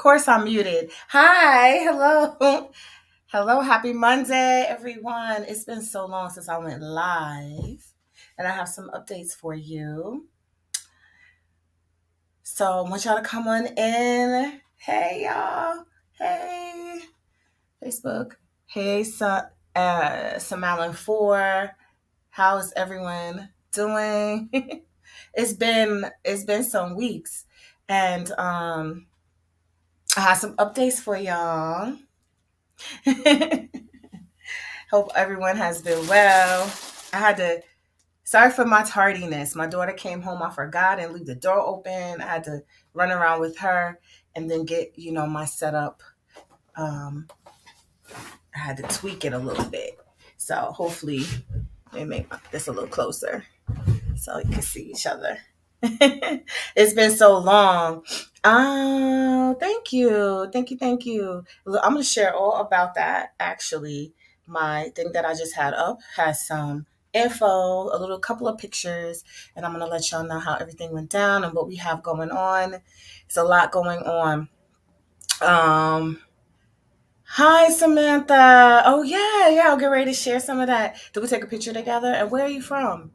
course I'm muted. Hi, hello. Hello, happy Monday, everyone. It's been so long since I went live, and I have some updates for you. So I want y'all to come on in. Hey, y'all. Hey, Facebook. Hey, Samalin 4. How's everyone doing? It's been some weeks, and I have some updates for y'all. Hope everyone has been well. I had to, sorry for my tardiness. My daughter came home, I forgot and leave the door open. I had to run around with her and then get, my setup. Um, I had to tweak it a little bit. So hopefully they make this a little closer so you can see each other. It's been so long. Oh, thank you. Thank you. Thank you. Look, I'm going to share all about that. Actually, my thing that I just had up has some info, a little couple of pictures, and I'm going to let y'all know how everything went down and what we have going on. It's a lot going on. Um, Hi, Samantha. Oh, yeah. I'll get ready to share some of that. Did we take a picture together? And where are you from?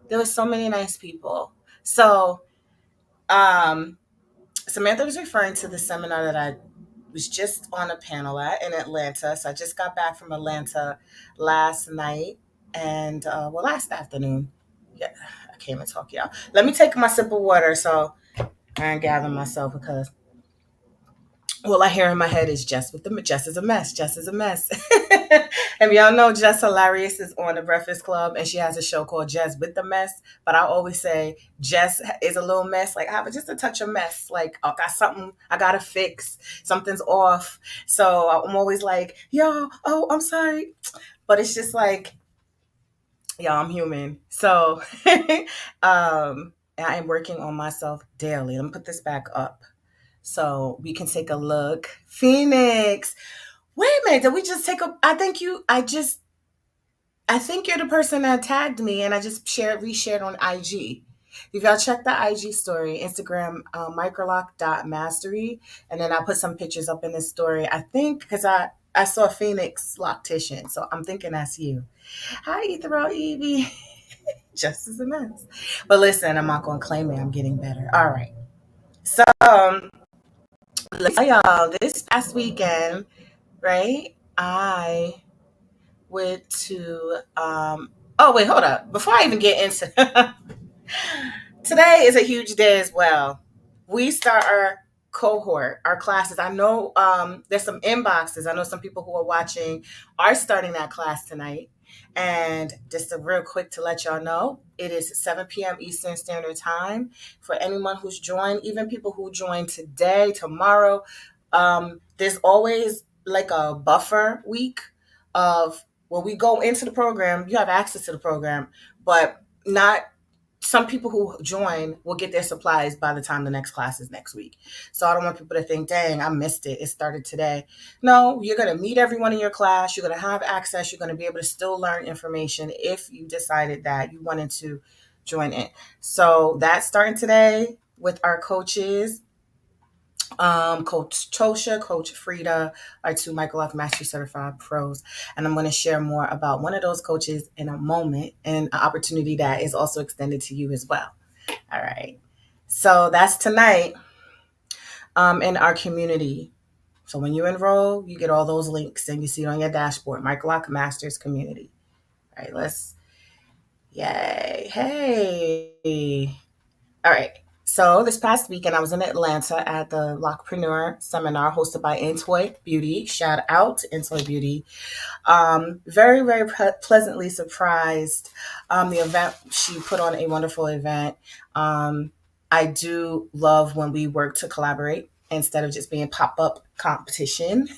There were so many nice people. So, um, Samantha was referring to the seminar that I was just on a panel at in Atlanta. So I just got back from Atlanta last night and, last afternoon. Yeah, I can't even talk, y'all. Let me take my sip of water so I can gather myself because all I hear in my head is Jess is a mess. Jess is a mess. And y'all know Jess Hilarious is on the Breakfast Club and she has a show called Jess with the Mess. But I always say Jess is a little mess. Like I have just a touch of mess. Like I got something I gotta fix. Something's off. So I'm always like, yo, oh, I'm sorry. But it's just like, yeah, I'm human. So I am working on myself daily. Let me put this back up so we can take a look. Phoenix. Wait a minute. Did we just take a I think you're the person that tagged me and I just reshared on IG. If y'all check the IG story, Instagram, microloc.mastery, and then I put some pictures up in this story. I think because I saw Phoenix Loctician, so I'm thinking that's you. Hi, Ethereal Evie. Just as a mess. But listen, I'm not going to claim it. I'm getting better. All right. So, let's tell y'all, this past weekend, right? I went to oh wait, hold up. Before I even get into today is a huge day as well. We start our cohort, our classes. I know there's some inboxes. I know some people who are watching are starting that class tonight. And just a real quick to let y'all know, it is 7 p.m. Eastern Standard Time for anyone who's joined, even people who joined today, tomorrow. There's always like a buffer week of when we go into the program, you have access to the program, but not some people who join will get their supplies by the time the next class is next week. So I don't want people to think, dang, I missed it. It started today. No, you're going to meet everyone in your class. You're going to have access. You're going to be able to still learn information if you decided that you wanted to join in. So that's starting today with our coaches. Coach Tosha, Coach Frida are two Microloc Mastery Certified Pros. And I'm going to share more about one of those coaches in a moment and an opportunity that is also extended to you as well. All right. So that's tonight in our community. So when you enroll, you get all those links and you see it on your dashboard, Microloc Masters Community. All right, yay. Hey. All right. So this past weekend, I was in Atlanta at the Lockpreneur seminar hosted by Intoy Beauty. Shout out to Intoy Beauty. Very, very pleasantly surprised. The event, she put on a wonderful event. I do love when we work to collaborate instead of just being pop-up competition,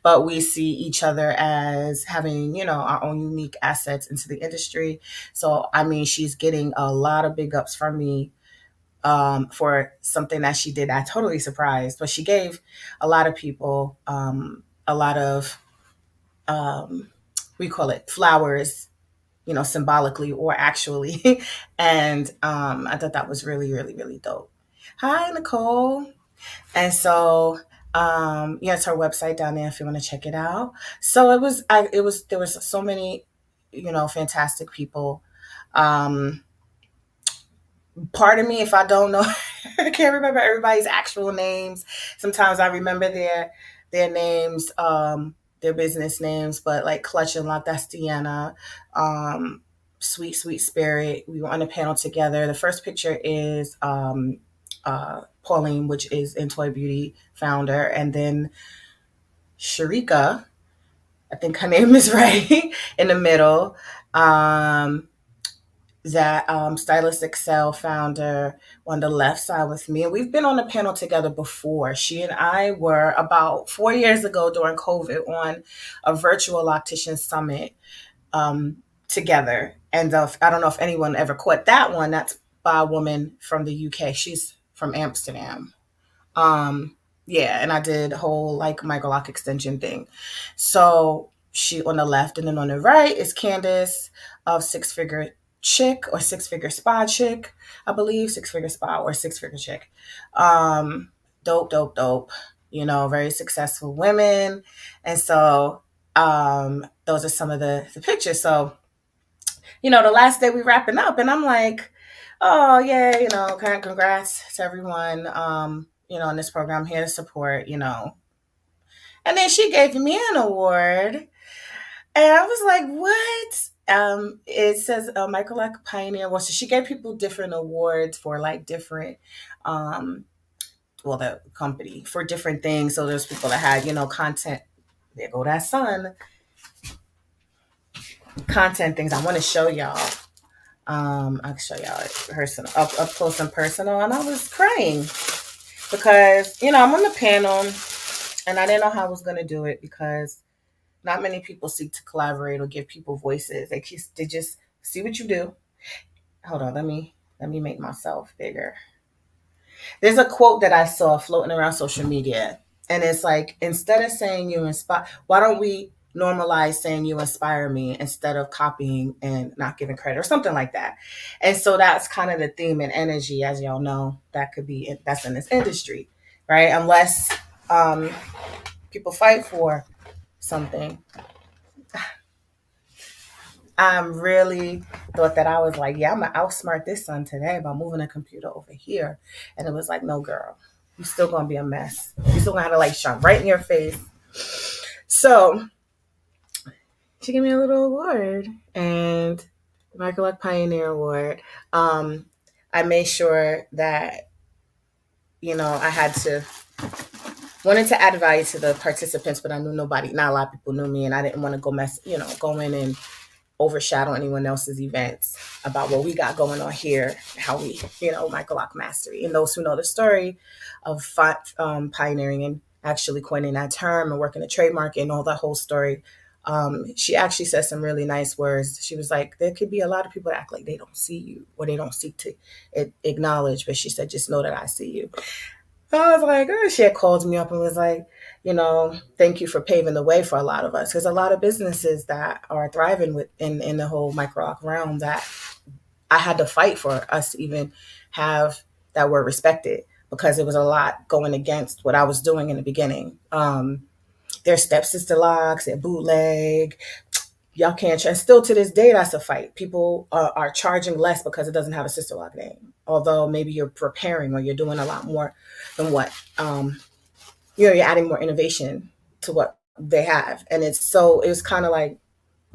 but we see each other as having, our own unique assets into the industry. So, I mean, she's getting a lot of big ups from me for something that she did. I totally surprised, but she gave a lot of people a lot of we call it flowers, symbolically or actually. And I thought that was really, really, really dope. Hi, Nicole. And so yeah, it's her website down there if you want to check it out. So there was so many, fantastic people. Um, part of me, if I don't know, I can't remember everybody's actual names. Sometimes I remember their names, their business names, but like Clutch and La Dastiana, um, Sweet Sweet Spirit. We were on a panel together. The first picture is Pauline, which is In Toy Beauty founder, and then Sharika, I think her name is right, in the middle. Um, that Stylist Excel founder on the left side with me. And we've been on a panel together before. She and I were about 4 years ago during COVID on a virtual optician summit together. And I don't know if anyone ever caught that one. That's by a woman from the UK. She's from Amsterdam. Um, yeah, and I did a whole like microlock extension thing. So she on the left, and then on the right is Candace of Six Figure Chick or Six Figure Spa Chick, I believe, Six Figure Spa or Six Figure Chick. Um, dope, dope, dope. Very successful women, and so those are some of the pictures. So the last day we wrapping up, and I'm like, oh yeah, congrats to everyone, in this program here to support. And then she gave me an award, and I was like, what? It says Microloc Pioneer Award. So she gave people different awards for like different, um, well, the company for different things. So there's people that had, content. There go that sun. Content things. I want to show y'all. I'll show y'all it personal, up close and personal, and I was crying because I'm on the panel, and I didn't know how I was gonna do it because not many people seek to collaborate or give people voices. They just see what you do. Hold on, let me make myself bigger. There's a quote that I saw floating around social media, and it's like, instead of saying you inspire, why don't we normalize saying you inspire me instead of copying and not giving credit or something like that? And so that's kind of the theme and energy, as y'all know, that's in this industry, right? Unless um, people fight for something. I'm really thought that I was like, yeah, I'm gonna outsmart this son today by moving a computer over here. And it was like, no, girl, you're still gonna be a mess. You're still gonna have to like shine right in your face. So she gave me a little award, and the Microloc Pioneer Award. I made sure that, I had to wanted to add value to the participants, but I knew not a lot of people knew me, and I didn't want to go in and overshadow anyone else's events about what we got going on here, how we, Microloc Mastery. And those who know the story of pioneering and actually coining that term and working the trademark and all that whole story, she actually said some really nice words. She was like, there could be a lot of people that act like they don't see you or they don't seek to acknowledge, but she said, just know that I see you. I was like, oh, she had called me up and was like, thank you for paving the way for a lot of us. There's a lot of businesses that are thriving in the whole microloc realm that I had to fight for us to even have that word respected, because it was a lot going against what I was doing in the beginning. Their stepsister locks, their bootleg, y'all can't and still to this day that's a fight. People are charging less because it doesn't have a sister lock name, although maybe you're preparing or you're doing a lot more than what you're adding more innovation to what they have. And it was kind of like,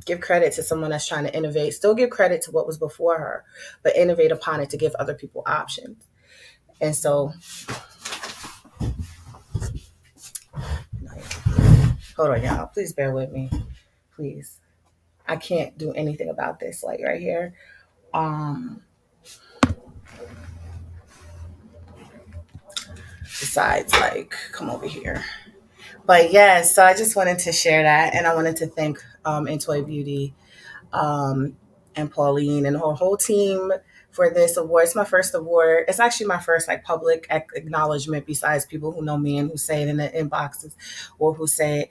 give credit to someone that's trying to innovate, still give credit to what was before her, but innovate upon it to give other people options. And so hold on, y'all, please bear with me, please. I can't do anything about this, like right here. Besides, like, come over here. But yeah, so I just wanted to share that, and I wanted to thank Intoy Beauty and Pauline and her whole team for this award. It's my first award. It's actually my first like public acknowledgement, besides people who know me and who say it in the inboxes or who say it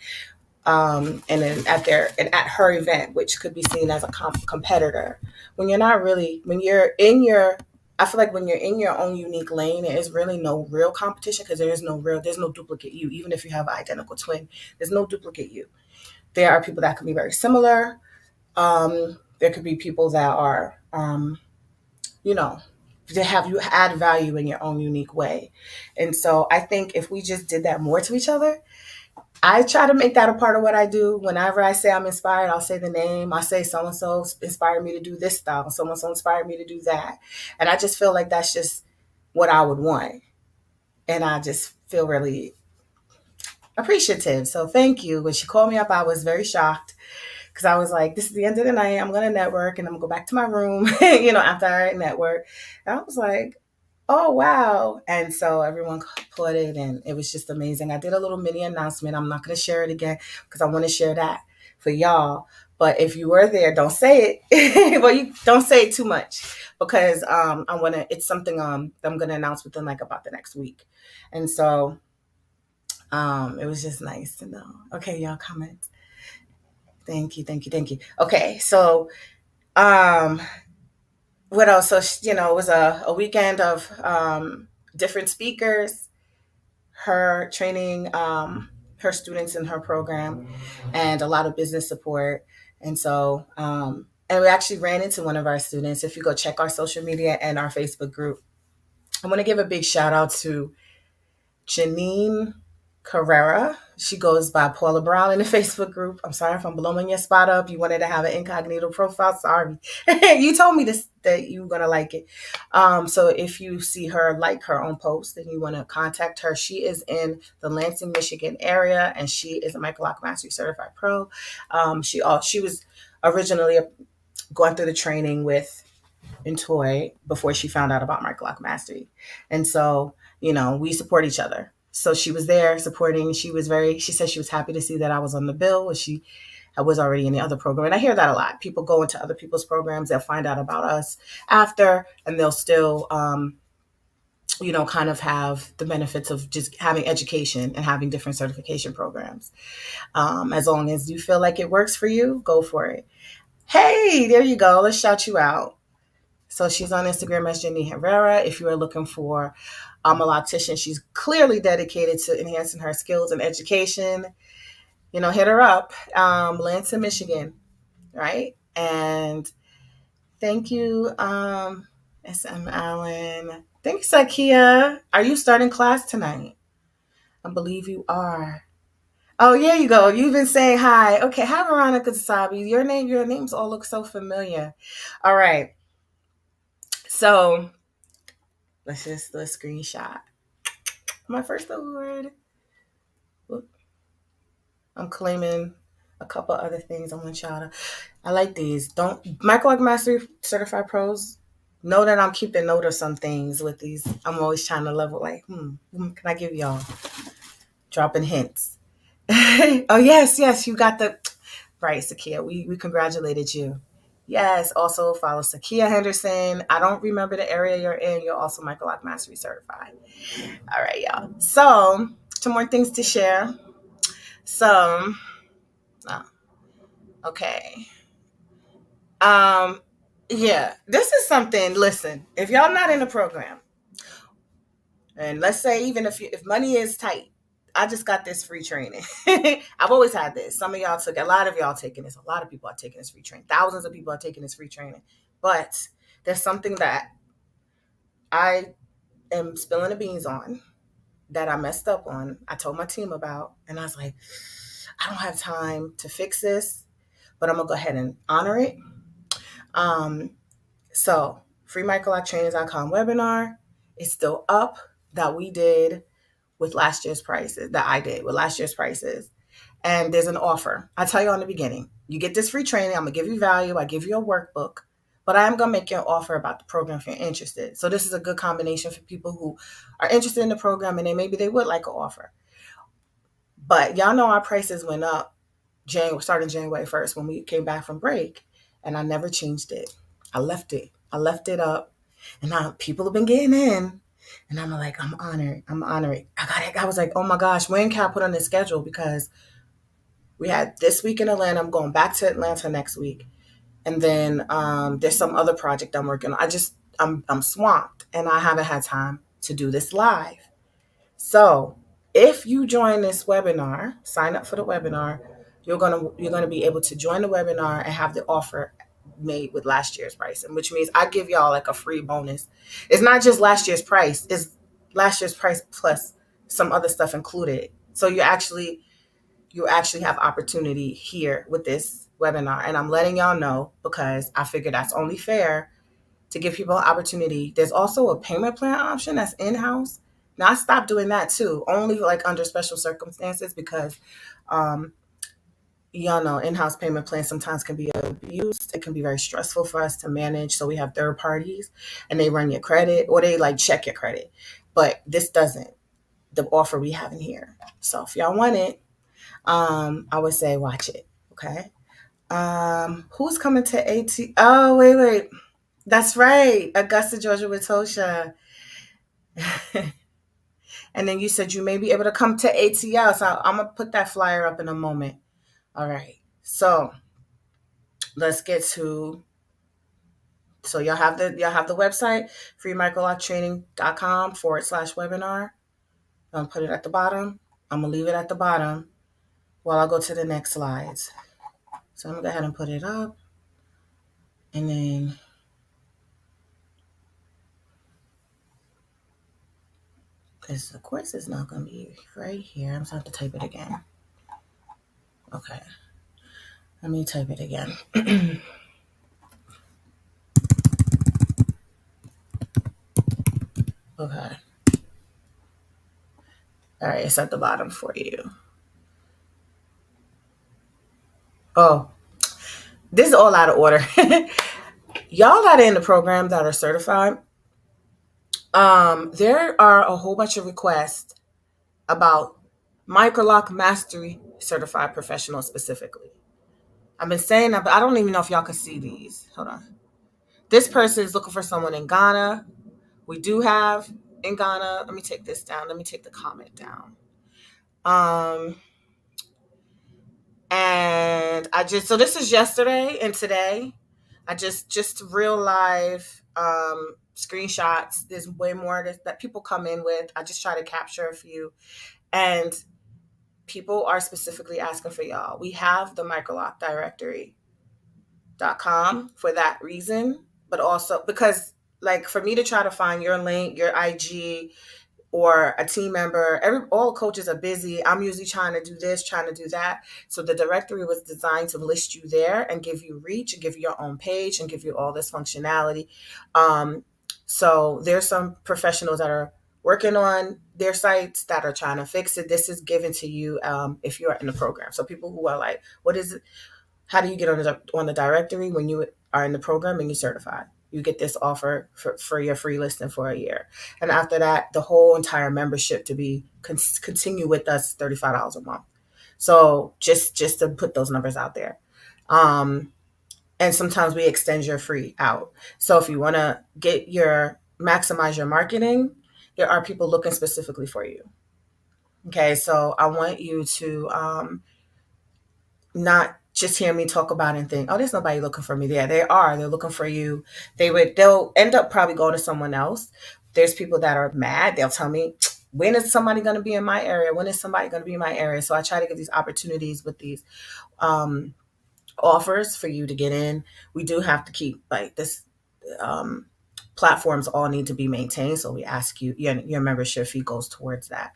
and then at her event, which could be seen as a competitor. When you're not really, when you're in your I feel like when you're in your own unique lane, there is really no real competition because there's no duplicate you. Even if you have an identical twin, there's no duplicate you. There are people that can be very similar. There could be people that are, you know, to have you add value in your own unique way. And so I think if we just did that more to each other, I try to make that a part of what I do. Whenever I say I'm inspired, I'll say the name. I say so and so inspired me to do this style. So and so inspired me to do that. And I just feel like that's just what I would want. And I just feel really appreciative. So thank you. When she called me up, I was very shocked because I was like, this is the end of the night. I'm going to network and I'm going to go back to my room, after I network. And I was like, oh, wow. And so everyone caught it and it was just amazing. I did a little mini announcement. I'm not going to share it again because I want to share that for y'all. But if you were there, don't say it. Well, you don't say it too much because it's something that I'm going to announce within like about the next week. And so it was just nice to know. Okay, y'all comment. Thank you, thank you, thank you. Okay, so um, what else? So it was a weekend of different speakers, her training her students in her program, and a lot of business support. And so, and we actually ran into one of our students. If you go check our social media and our Facebook group, I want to give a big shout out to Janine Carrera. She goes by Paula Brown in the Facebook group. I'm sorry if I'm blowing your spot up. You wanted to have an incognito profile. Sorry. You told me this that you were going to like it. So if you see her like her own post and you want to contact her, she is in the Lansing, Michigan area, and she is a Microloc Mastery Certified Pro. She was originally going through the training with in Toy before she found out about Microloc Mastery. And so, we support each other. So she was there supporting. She said she was happy to see that I was on the bill. I was already in the other program. And I hear that a lot. People go into other people's programs, they'll find out about us after, and they'll still, kind of have the benefits of just having education and having different certification programs. As long as you feel like it works for you, go for it. Hey, there you go. Let's shout you out. So she's on Instagram as Jenny Herrera. If you are looking for a loctician, she's clearly dedicated to enhancing her skills and education. Hit her up. Lansing, Michigan, right? And thank you, SM Allen. Thanks, Sakia. Are you starting class tonight? I believe you are. Oh, yeah, you go. You've been saying hi. Okay, hi, Veronica Sabi. Your names all look so familiar. All right. So let's just do a screenshot. My first award. I'm claiming a couple other things. I like these. Don't Microloc Mastery Certified Pros know that I'm keeping note of some things with these. I'm always trying to level like, can I give y'all dropping hints? Oh yes, you got the right, Sakia. We congratulated you. Yes, also follow Sakia Henderson. I don't remember the area you're in. You're also Microloc Mastery Certified. All right, y'all. So, two more things to share. Some, okay. Yeah, this is something. Listen, if y'all not in the program, and let's say even if money is tight, I just got this free training. I've always had this. A lot of y'all taking this. A lot of people are taking this free training. Thousands of people are taking this free training. But there's something that I am spilling the beans on that I messed up on. I told my team about, and I was like, I don't have time to fix this, but I'm gonna go ahead and honor it. So freemicroloctrainers.com webinar is still up that we did with last year's prices, that I did with last year's prices. And there's an offer. I tell you in the beginning, you get this free training. I'm gonna give you value. I give you a workbook, but I am gonna make you an offer about the program if you're interested. So this is a good combination for people who are interested in the program and maybe they would like an offer. But y'all know our prices went up starting January 1st when we came back from break, and I never changed it. I left it up, and now people have been getting in, and I'm like, I'm honored. I was like, oh my gosh, when can I put on the schedule? Because we had this week in Atlanta. I'm going back to Atlanta next week, and then there's some other project I'm working on. I'm swamped and I haven't had time to do this live. So if you join this webinar, sign up for the webinar, you're gonna be able to join the webinar and have the offer made with last year's pricing, which means I give y'all like a free bonus. It's not just last year's price, it's last year's price plus some other stuff included. So you actually have opportunity here with this webinar. And I'm letting y'all know because I figure that's only fair to give people an opportunity. There's also a payment plan option that's in-house. Now I stopped doing that too, only like under special circumstances because um, y'all know in-house payment plans sometimes can be abused. It can be very stressful for us to manage. So we have third parties and they run your credit or they like check your credit. But this doesn't, the offer we have in here. So if y'all want it, I would say watch it. Okay. Who's coming to AT? Oh, wait. That's right. Augusta, Georgia with Tosha. And then you said you may be able to come to ATL. So I'm going to put that flyer up in a moment. All right. So let's get to, so y'all have the website, freemicroloctraining.com/webinar. I'm going to put it at the bottom. I'm going to leave it at the bottom while I go to the next slides. So I'm going to go ahead and put it up. And then because the course is not going to be right here. I'm just going to have to type it again. Okay. Let me type it again. Okay. All right. It's at the bottom for you. Oh, this is all out of order. Y'all that are in the program that are certified, there are a whole bunch of requests about Microloc Mastery Certified Professional specifically. I've been saying that, but I don't even know if y'all can see these. Hold on. This person is looking for someone in Ghana. We do have in Ghana. Let me take this down. Let me take the comment down. And so this is yesterday and today. I just real live screenshots. There's way more that people come in with. I just try to capture a few. And people are specifically asking for y'all. We have the Microloc directory.com for that reason, but also because like for me to try to find your link, your IG, or a team member, all coaches are busy. I'm usually trying to do this, trying to do that. So the directory was designed to list you there and give you reach and give you your own page and give you all this functionality. So there's some professionals that are working on their sites that are trying to fix it. This is given to you if you're in the program. So people who are like, what is it? How do you get on the directory when you are in the program and you're certified? You get this offer for your free listing for a year. And after that, the whole entire membership to be continue with us, $35 a month. So just to put those numbers out there. And sometimes we extend your free out. So if you want to maximize your marketing, there are people looking specifically for you. Okay, so I want you to not just hear me talk about it and think, oh, there's nobody looking for me there. They're looking for you. They'll end up probably going to someone else. There's people that are mad. They'll tell me, when is somebody going to be in my area? When is somebody going to be in my area? So I try to give these opportunities with these offers for you to get in. We do have to keep like this. Platforms all need to be maintained. So we ask you, your membership fee goes towards that.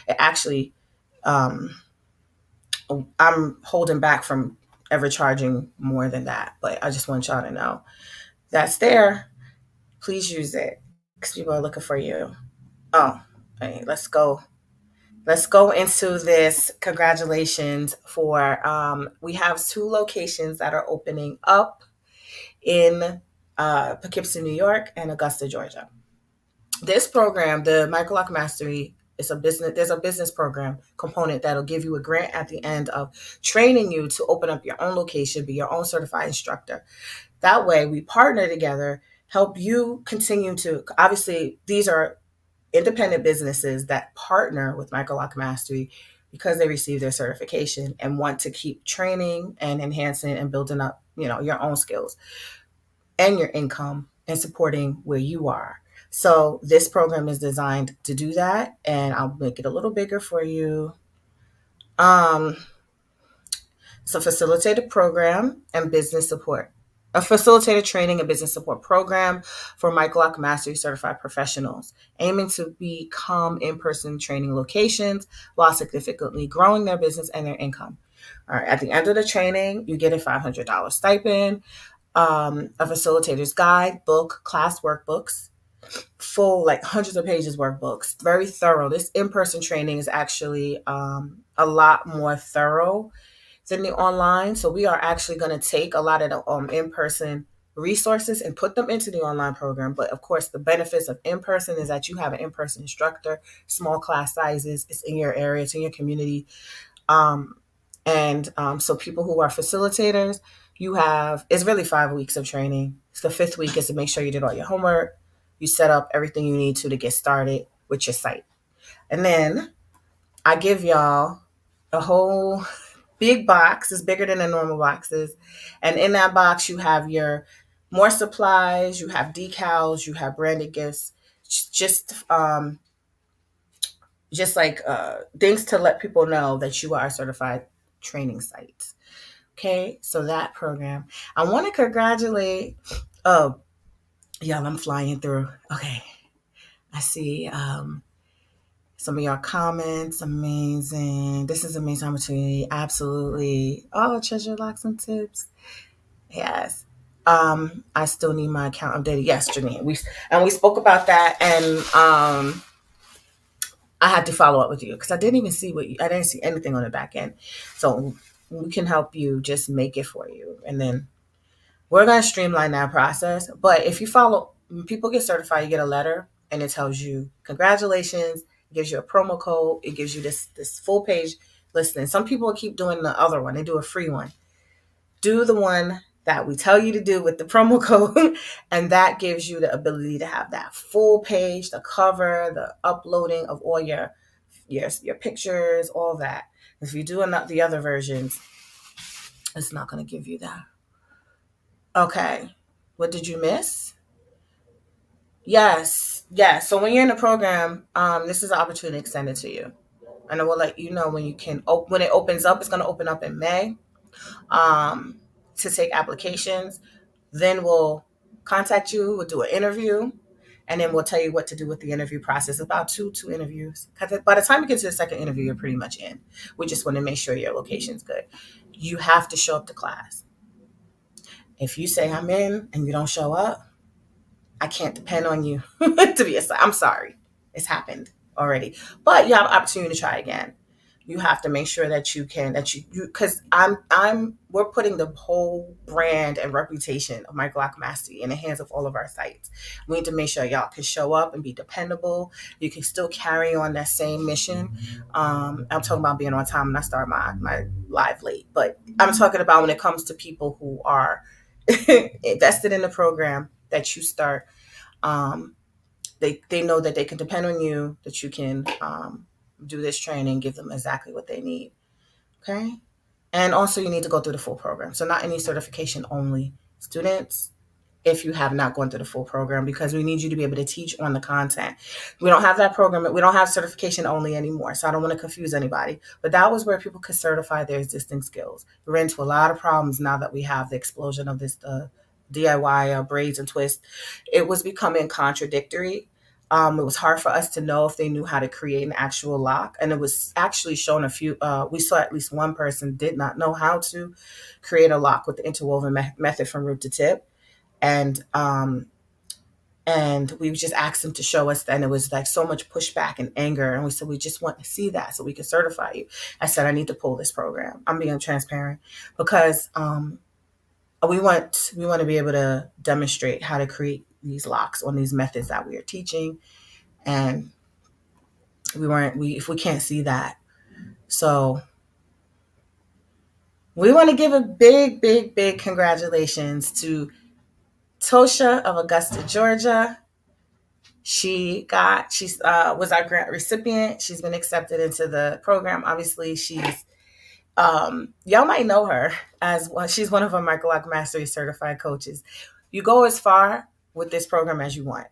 It actually, I'm holding back from ever charging more than that, but I just want y'all to know that's there. Please use it because people are looking for you. Oh, hey, let's go into this. Congratulations for we have 2 locations that are opening up in Poughkeepsie, New York, and Augusta, Georgia. This program, the Microloc Mastery, is a business. There's a business program component that'll give you a grant at the end of training you to open up your own location, be your own certified instructor. That way, we partner together, help you continue to. Obviously, these are independent businesses that partner with Microloc Mastery because they receive their certification and want to keep training and enhancing and building up, your own skills and your income and supporting where you are. So this program is designed to do that, and I'll make it a little bigger for you. Um, it's a facilitated program and business support. A facilitated training and business support program for Microloc Mastery Certified professionals, aiming to become in-person training locations while significantly growing their business and their income. All right. At the end of the training, you get a $500 stipend, a facilitator's guide, book, class workbooks, full, like hundreds of pages workbooks, very thorough. This in-person training is actually a lot more thorough than the online. So we are actually going to take a lot of the in-person resources and put them into the online program. But of course, the benefits of in-person is that you have an in-person instructor, small class sizes, it's in your area, it's in your community. Um, so people who are facilitators, you have, it's really 5 weeks of training. So the fifth week is to make sure you did all your homework, you set up everything you need to get started with your site. And then I give y'all a whole big box. It's bigger than the normal boxes. And in that box, you have your more supplies, you have decals, you have branded gifts, just like things to let people know that you are a certified training site. Okay, so that program. I want to congratulate. Oh, yeah, I'm flying through. Okay, I see some of your comments. Amazing. This is an amazing opportunity. Absolutely. Oh, treasure locks and tips. Yes. I still need my account updated. Yes, Janine. We spoke about that, and I had to follow up with you because I didn't even see I didn't see anything on the back end. So we can help you just make it for you. And then we're going to streamline that process. But if you follow, when people get certified, you get a letter and it tells you, congratulations. It gives you a promo code. It gives you this full page listing. Some people keep doing the other one. They do a free one. Do the one that we tell you to do with the promo code, and that gives you the ability to have that full page, the cover, the uploading of all your pictures, all that. If you do the other versions, it's not going to give you that. Okay, what did you miss? Yes. So when you're in the program, this is an opportunity extended to you, and I will let you know when you can. When it opens up, it's going to open up in May. To take applications. Then we'll contact you, we'll do an interview, and then we'll tell you what to do with the interview process. About two interviews. Because by the time you get to the second interview, you're pretty much in. We just want to make sure your location's good. You have to show up to class. If you say I'm in and you don't show up, I can't depend on you to be assigned. I'm sorry. It's happened already. But you have an opportunity to try again. You have to make sure that because we're putting the whole brand and reputation of Microloc Mastery in the hands of all of our sites. We need to make sure y'all can show up and be dependable. You can still carry on that same mission. I'm talking about being on time, and I start my live late, but I'm talking about when it comes to people who are invested in the program that you start. They know that they can depend on you, that you can do this training, give them exactly what they need. Okay. And also you need to go through the full program. So not any certification only students if you have not gone through the full program, because we need you to be able to teach on the content. We don't have that program. We don't have certification only anymore. So I don't want to confuse anybody. But that was where people could certify their existing skills. We ran into a lot of problems now that we have the explosion of this DIY braids and twists. It was becoming contradictory. It was hard for us to know if they knew how to create an actual lock. And it was actually shown we saw at least one person did not know how to create a lock with the interwoven method from root to tip. And we just asked them to show us. Then it was like so much pushback and anger. And we said, we just want to see that so we can certify you. I said, I need to pull this program. I'm being transparent because we want to be able to demonstrate how to create these locks on these methods that we are teaching. And if we can't see that. So we want to give a big, big, big congratulations to Tosha of Augusta, Georgia. She was our grant recipient. She's been accepted into the program. Obviously, she's y'all might know her as well. She's one of our Microloc Mastery certified coaches. You go as far with this program as you want.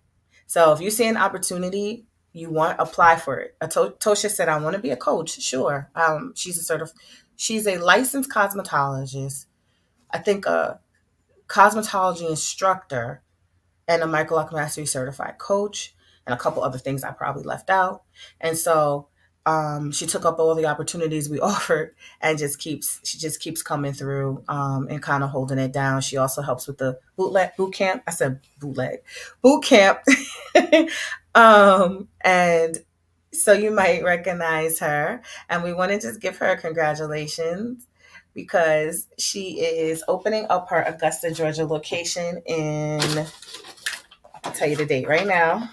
So if you see an opportunity, you want apply for it. Tosha said, "I want to be a coach." Sure. She's a licensed cosmetologist. I think a cosmetology instructor and a Microloc Mastery certified coach, and a couple other things I probably left out. And so she took up all the opportunities we offered, and she just keeps coming through and kind of holding it down. She also helps with the boot camp. I said bootleg boot camp, and so you might recognize her. And we want to just give her congratulations because she is opening up her Augusta, Georgia location in, I'll tell you the date right now,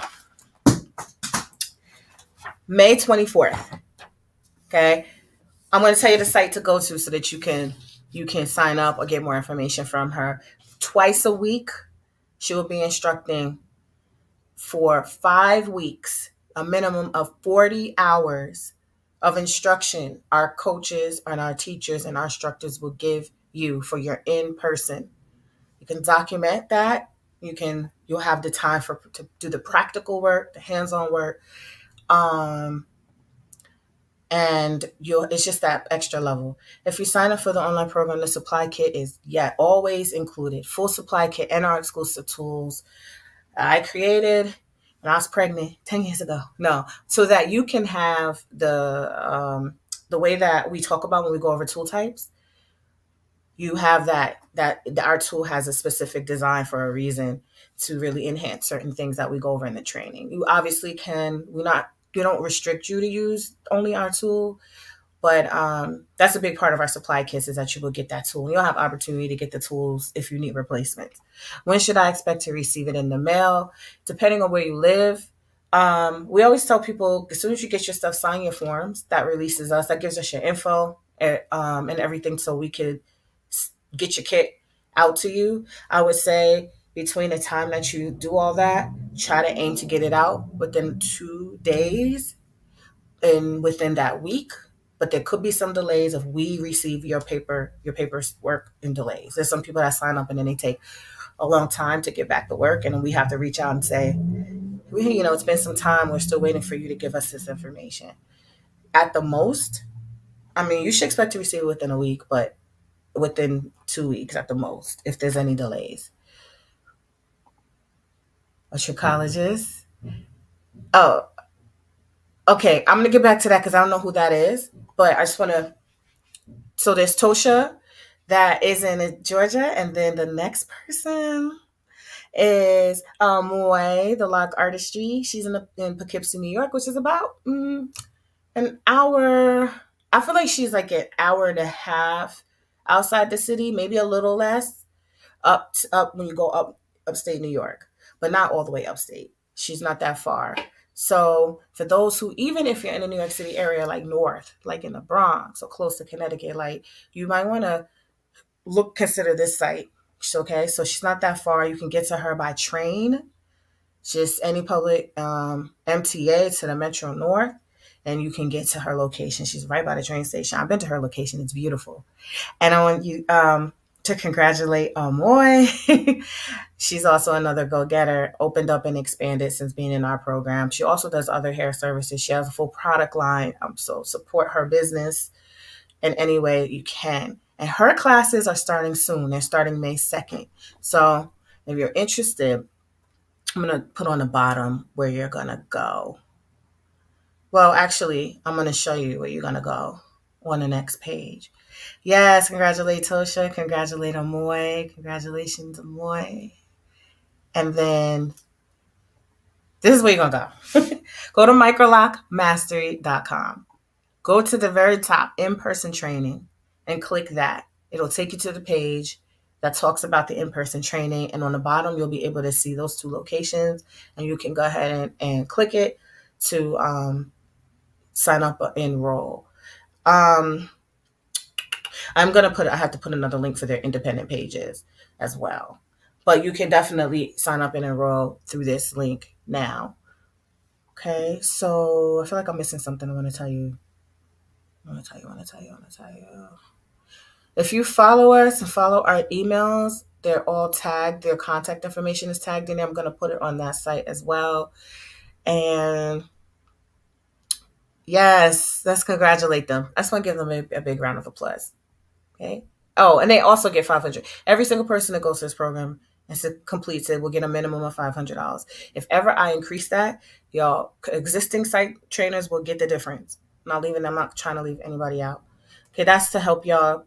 May 24th. Okay. I'm going to tell you the site to go to so that you can sign up or get more information from her. Twice a week, she will be instructing for 5 weeks, a minimum of 40 hours of instruction our coaches and our teachers and our instructors will give you for your in-person. You can document that. You'll have the time to do the practical work, the hands-on work, and it's just that extra level. If you sign up for the online program, the supply kit is always included. Full supply kit and our exclusive tools I created when I was pregnant 10 years ago. No, so that you can have the way that we talk about when we go over tool types. You have that our tool has a specific design for a reason to really enhance certain things that we go over in the training. You obviously we don't restrict you to use only our tool, but that's a big part of our supply kits is that you will get that tool. You'll have opportunity to get the tools if you need replacements. When should I expect to receive it in the mail? Depending on where you live. We always tell people as soon as you get your stuff, sign your forms. That releases us. That gives us your info and everything so we could get your kit out to you. I would say between the time that you do all that, try to aim to get it out within 2 days and within that week. But there could be some delays if we receive your paperwork in delays. There's some people that sign up and then they take a long time to get back to work, and then we have to reach out and say, it's been some time. We're still waiting for you to give us this information. At the most, I mean, you should expect to receive it within a week, but within 2 weeks at the most, if there's any delays. A trichologist. Oh, okay. I'm gonna get back to that because I don't know who that is, but I just want to. So there's Tosha, that is in Georgia, and then the next person is Moy, the Lock Artistry. She's in Poughkeepsie, New York, which is about an hour. I feel like she's like an hour and a half outside the city, maybe a little less up when you go upstate New York, but not all the way upstate. She's not that far. So for those who, even if you're in the New York City area, like north, like in the Bronx or close to Connecticut, like you might want to consider this site. Okay, so she's not that far. You can get to her by train, just any public MTA to the Metro North, and you can get to her location. She's right by the train station. I've been to her location. It's beautiful. And I want you to congratulate Amoy. She's also another go-getter, opened up and expanded since being in our program. She also does other hair services. She has a full product line. So support her business in any way you can. And her classes are starting soon. They're starting May 2nd. So if you're interested, I'm going to put on the bottom where you're going to go. Well, actually, I'm going to show you where you're going to go on the next page. Yes, congratulate Tosha. Congratulate Amoy. Congratulations, Amoy. And then this is where you're going to go. Go to microlocmastery.com. Go to the very top, in-person training, and click that. It'll take you to the page that talks about the in-person training. And on the bottom, you'll be able to see those 2 locations. And you can go ahead and click it to sign up or enroll. I have to put another link for their independent pages as well. But you can definitely sign up and enroll through this link now. Okay, so I feel like I'm missing something I want to tell you. I want to tell you. If you follow us and follow our emails, They're all tagged. Their contact information is tagged in there. I'm going to put it on that site as well. And yes, let's congratulate them. I just want to give them a big round of applause. Okay. Oh, and they also get 500. Every single person that goes to this program and completes it will get a minimum of $500. If ever I increase that, y'all existing site trainers will get the difference. I'm not leaving. I'm not trying to leave anybody out. Okay, that's to help y'all.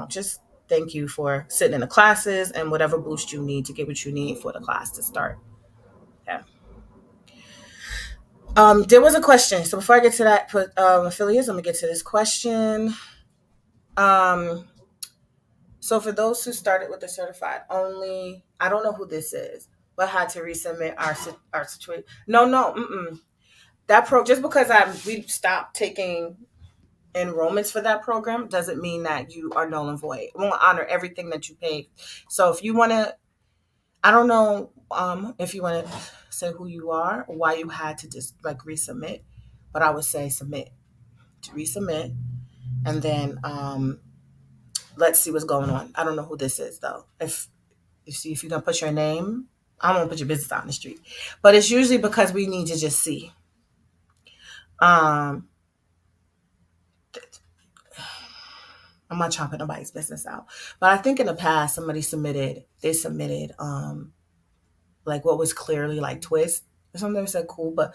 Just thank you for sitting in the classes and whatever boost you need to get what you need for the class to start. Yeah. There was a question. So before I get to that, affiliates, I'm gonna get to this question. Um, So for those who started with the certified only, I don't know who this is, but had to resubmit our situation. No, no, that just because we stopped taking enrollments for that program doesn't mean that you are null and void. We will honor everything that you paid. So if you want to, I don't know if you want to say who you are or why you had to just like resubmit, but I would say resubmit, and then let's see what's going on. I don't know who this is though. If you're gonna put your name, I won't put your business out in the street. But it's usually because we need to just see. Um, I'm not chopping nobody's business out. But I think in the past they submitted like what was clearly like twist or something. We said cool, but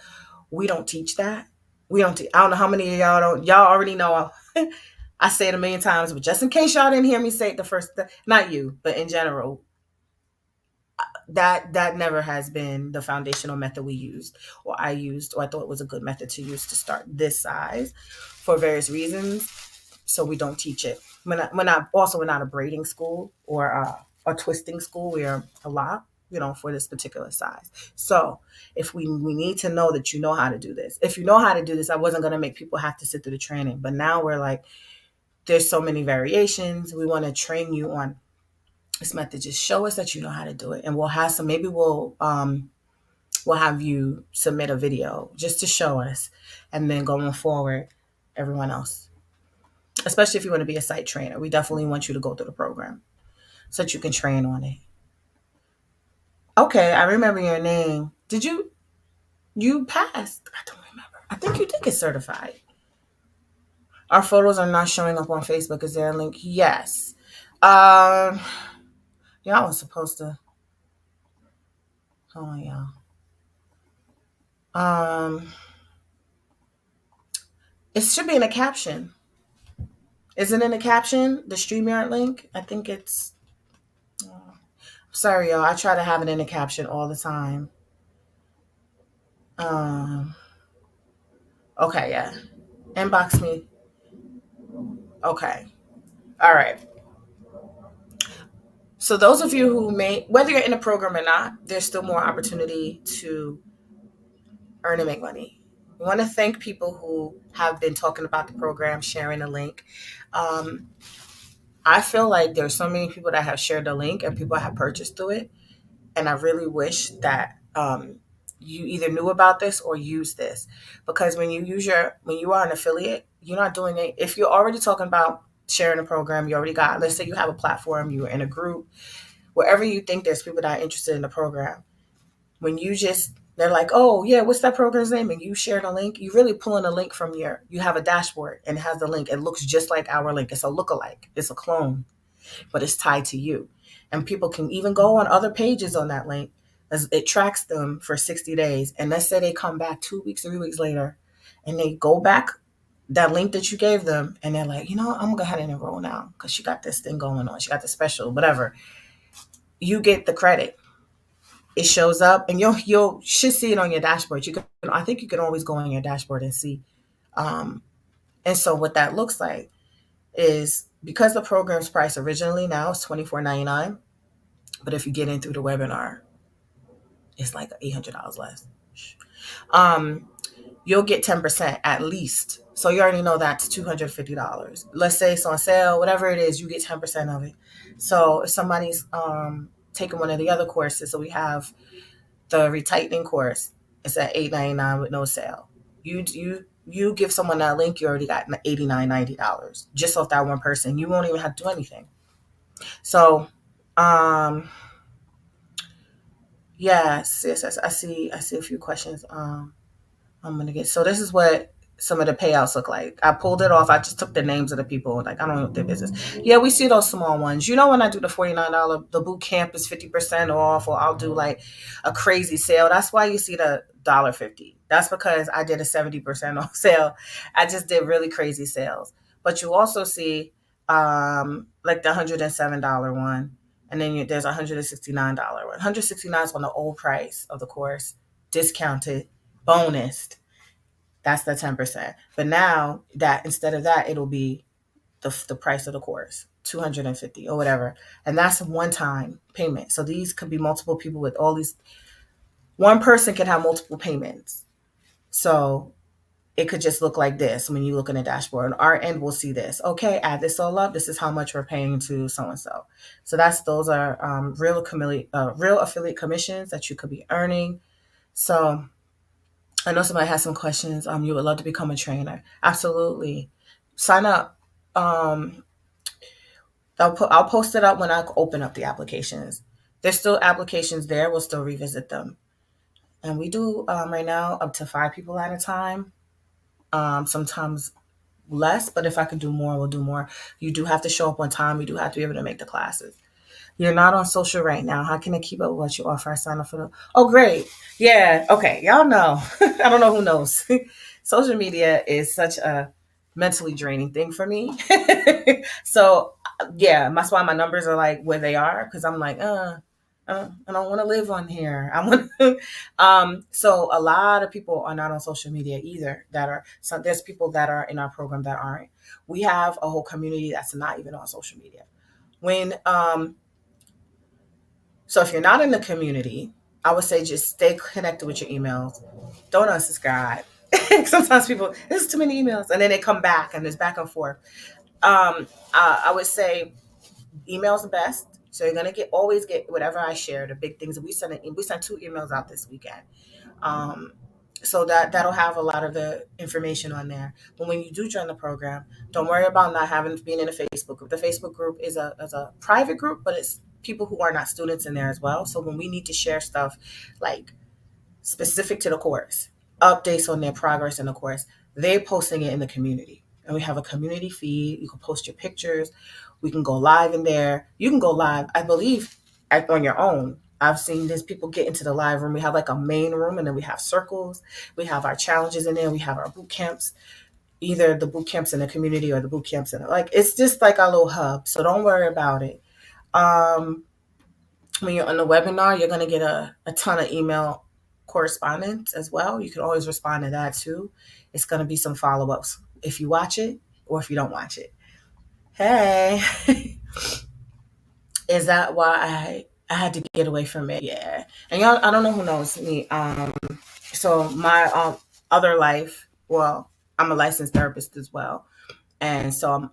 we don't teach that. I don't know how many of y'all don't. Y'all already know. I say it a million times, but just in case y'all didn't hear me say it the first, not you, but in general, that never has been the foundational method we used, or I used, or I thought was a good method to use to start this size for various reasons. So we don't teach it. We're not a braiding school or a twisting school. We are a lot, for this particular size. So if we need to know that you know how to do this. If you know how to do this, I wasn't going to make people have to sit through the training. But now we're like, there's so many variations. We want to train you on this method. Just show us that you know how to do it, and we'll have some. Maybe we'll have you submit a video just to show us, and then going forward, everyone else, especially if you want to be a site trainer, we definitely want you to go through the program so that you can train on it. Okay, I remember your name. Did you passed? I don't remember. I think you did get certified. Our photos are not showing up on Facebook. Is there a link? Yes. Um, y'all was supposed to. Hold on, y'all. It should be in the caption. Is it in the caption? The StreamYard link? I think it's. Sorry, y'all. I try to have it in the caption all the time. Um. Okay, yeah. Inbox me. Okay. All right. So those of you who whether you're in a program or not, there's still more opportunity to earn and make money. We want to thank people who have been talking about the program, sharing the link. Um, I feel like there's so many people that have shared the link and people have purchased through it. And I really wish that you either knew about this or used this, because when you are an affiliate, you're not doing it. If you're already talking about sharing a program, you already got, let's say you have a platform, you're in a group, wherever you think there's people that are interested in the program. When they're like, oh yeah, what's that program's name? And you share the link, you really pulling a link from you have a dashboard and it has the link. It looks just like our link. It's a lookalike. It's a clone, but it's tied to you. And people can even go on other pages on that link, as it tracks them for 60 days. And let's say they come back 2 weeks, 3 weeks later, and they go back that link that you gave them, and they're like, I'm gonna go ahead and enroll now because she got this thing going on. She got the special, whatever. You get the credit. It shows up, and you should see it on your dashboard. I think you can always go on your dashboard and see. And so what that looks like is, because the program's price originally now is $24.99, but if you get in through the webinar, it's like $800 less. You'll get 10% at least. So you already know that's $250. Let's say it's on sale, whatever it is, you get 10% of it. So if somebody's taking one of the other courses, so we have the retightening course, it's at $8.99 with no sale. You give someone that link, you already got $89, $90 just off that one person. You won't even have to do anything. So Um, yes, I see a few questions. I'm gonna get. So this is what some of the payouts look like. I pulled it off. I just took the names of the people. Like I don't know their business. Yeah, we see those small ones. You know, when I do the $49, the boot camp is 50% off, or I'll do like a crazy sale. That's why you see the $1.50. That's because I did a 70% off sale. I just did really crazy sales. But you also see like the $107 one, and then there's a $169 one. $169 is on the old price of the course, discounted, bonused. That's the 10%. But now that instead of that, it'll be the price of the course, 250 or whatever. And that's a one time payment. So these could be multiple people with all these. One person can have multiple payments. So it could just look like this when you look in the dashboard. On our end, we'll see this. Okay, add this all up. This is how much we're paying to so and so. So those are real affiliate commissions that you could be earning. So I know somebody has some questions. You would love to become a trainer. Absolutely. Sign up. Um, I'll post it up when I open up the applications. There's still applications there. We'll still revisit them. And we do right now up to 5 people at a time. Sometimes less, but if I can do more, we'll do more. You do have to show up on time. You do have to be able to make the classes. You're not on social right now. How can I keep up with what you offer? I sign up for the. Oh, great. Yeah. Okay. Y'all know. I don't know who knows. Social media is such a mentally draining thing for me. So, yeah, that's why my numbers are like where they are because I'm like, I don't want to live on here. I want. So a lot of people are not on social media either. So there's people that are in our program that aren't. We have a whole community that's not even on social media. When So if you're not in the community, I would say just stay connected with your emails. Don't unsubscribe. Sometimes people, there's too many emails, and then they come back, and there's back and forth. I would say emails the best. So you're gonna always get whatever I share, the big things. We sent 2 emails out this weekend. Um, so that'll have a lot of the information on there. But when you do join the program, don't worry about not having being in a Facebook group. The Facebook group is a private group, but it's people who are not students in there as well. So when we need to share stuff like specific to the course, updates on their progress in the course, they're posting it in the community. And we have a community feed. You can post your pictures. We can go live in there. You can go live, I believe, on your own. I've seen these people get into the live room. We have like a main room, and then we have circles. We have our challenges in there. We have our boot camps, either the boot camps in the community or the boot camps in like it's just like our little hub. So don't worry about it. Um, when you're on the webinar, you're going to get a ton of email correspondence as well. You can always respond to that too. It's going to be some follow ups if you watch it or if you don't watch it. Hey, is that why I had to get away from it? Yeah. And y'all, I don't know who knows me. So my other life, well, I'm a licensed therapist as well. And so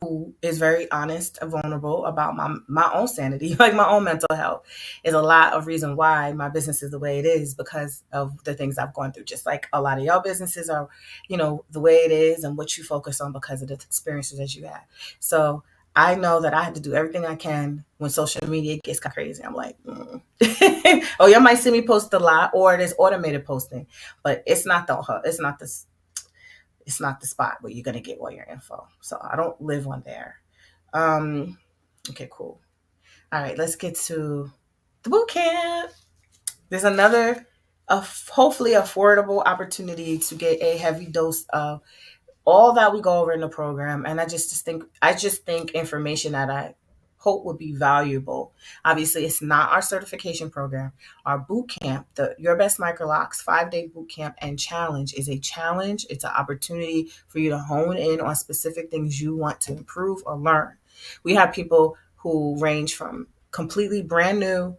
who is very honest and vulnerable about my own sanity, like my own mental health, is a lot of reason why my business is the way it is because of the things I've gone through. Just like a lot of y'all businesses are, the way it is and what you focus on because of the experiences that you had. So I know that I have to do everything I can when social media gets crazy. I'm like, oh, you might see me post a lot, or there's automated posting, but it's not the spot where you're going to get all your info. So I don't live on there. Okay, cool. All right, let's get to the boot camp. There's another, hopefully affordable opportunity to get a heavy dose of all that we go over in the program. And I just think information that I hope would be valuable. Obviously, it's not our certification program. Our boot camp, the Your Best Microlocs 5-day boot camp and challenge is a challenge. It's an opportunity for you to hone in on specific things you want to improve or learn. We have people who range from completely brand new,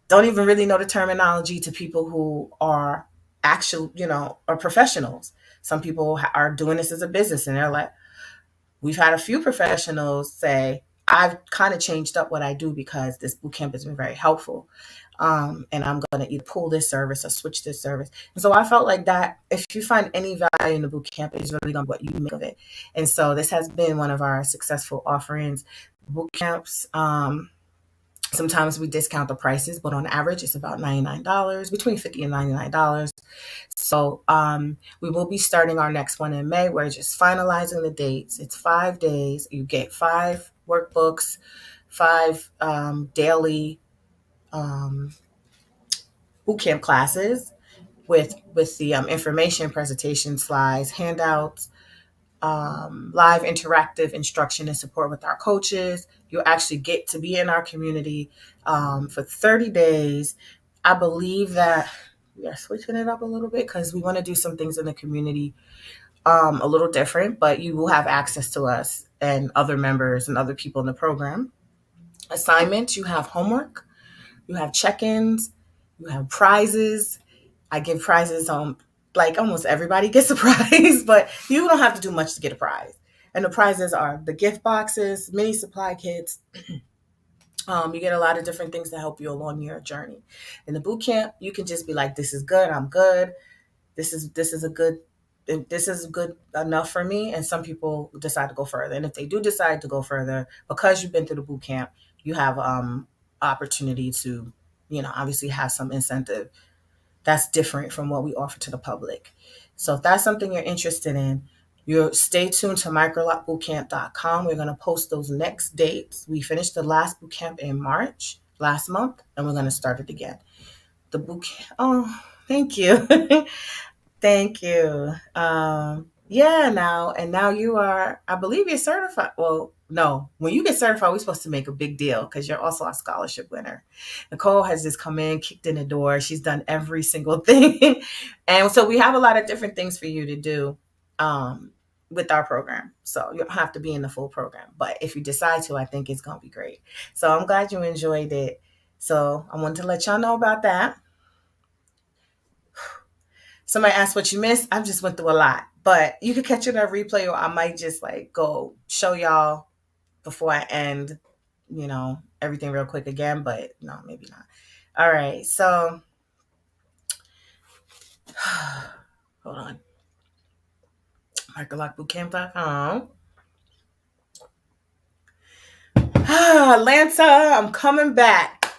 don't even really know the terminology, to people who are actual, are professionals. Some people are doing this as a business, and they're like, we've had a few professionals say, I've kind of changed up what I do because this boot camp has been very helpful. And I'm going to either pull this service or switch this service. And so I felt like that if you find any value in the boot camp, it's really going to be what you make of it. And so this has been one of our successful offerings. Boot camps, Sometimes we discount the prices, but on average, it's about $99, between $50 and $99. So we will be starting our next one in May. We're just finalizing the dates. It's 5 days. You get 5 workbooks, 5 daily um, boot camp classes with the information, presentation, slides, handouts, live interactive instruction and support with our coaches. You'll actually get to be in our community for 30 days. I believe that we are switching it up a little bit because we want to do some things in the community a little different, but you will have access to us and other members and other people in the program. Assignments, you have homework, you have check-ins, you have prizes. I give prizes on, like, almost everybody gets a prize, but you don't have to do much to get a prize. And the prizes are the gift boxes, mini supply kits. You get a lot of different things to help you along your journey. In the boot camp, you can just be like, "This is good. I'm good. This is good enough for me." And some people decide to go further. And if they do decide to go further, because you've been through the boot camp, you have opportunity to, obviously have some incentive that's different from what we offer to the public. So if that's something you're interested in, you stay tuned to microlocbootcamp.com. We're going to post those next dates. We finished the last boot camp in March last month, and we're going to start it again. The boot camp. Oh, thank you. Thank you. Yeah, now you are, I believe you're certified. Well, no, when you get certified, we're supposed to make a big deal because you're also a scholarship winner. Nicole has just come in, kicked in the door. She's done every single thing. And so we have a lot of different things for you to do with our program. So you don't have to be in the full program. But if you decide to, I think it's going to be great. So I'm glad you enjoyed it. So I wanted to let y'all know about that. Somebody asked what you missed. I just went through a lot, but you can catch it on a replay, or I might just like go show y'all before I end, everything real quick again, but no, maybe not. All right. So hold on. MicrolocBootcamp.com. Atlanta, I'm coming back.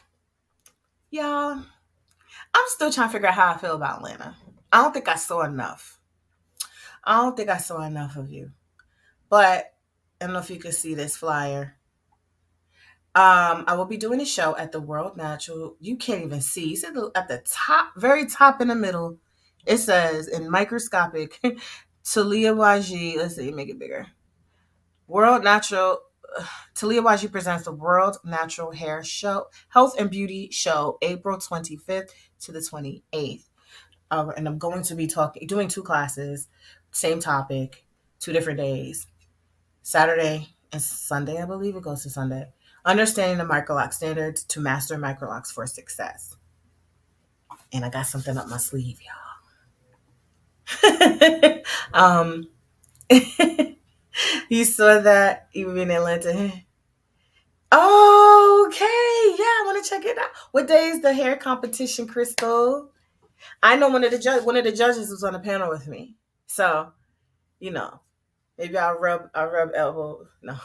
Y'all, I'm still trying to figure out how I feel about Atlanta. I don't think I saw enough. I don't think I saw enough of you. But I don't know if you can see this flyer. I will be doing a show at the World Natural. You can't even see. It's at the top, very top in the middle. It says in microscopic, Talia Waji. Let's see, make it bigger. World Natural. Talia Waji presents the World Natural Hair Show, Health and Beauty Show, April 25th to the 28th. And I'm going to be doing 2 classes, same topic, 2 different days. Saturday and Sunday, I believe it goes to Sunday. Understanding the Microloc standards to master Microlocs for success. And I got something up my sleeve, y'all. You saw that even in Atlanta. Oh, okay. Yeah, I want to check it out. What day is the hair competition, Crystal? I know one of the judges was on the panel with me. So, maybe I'll rub elbow. No.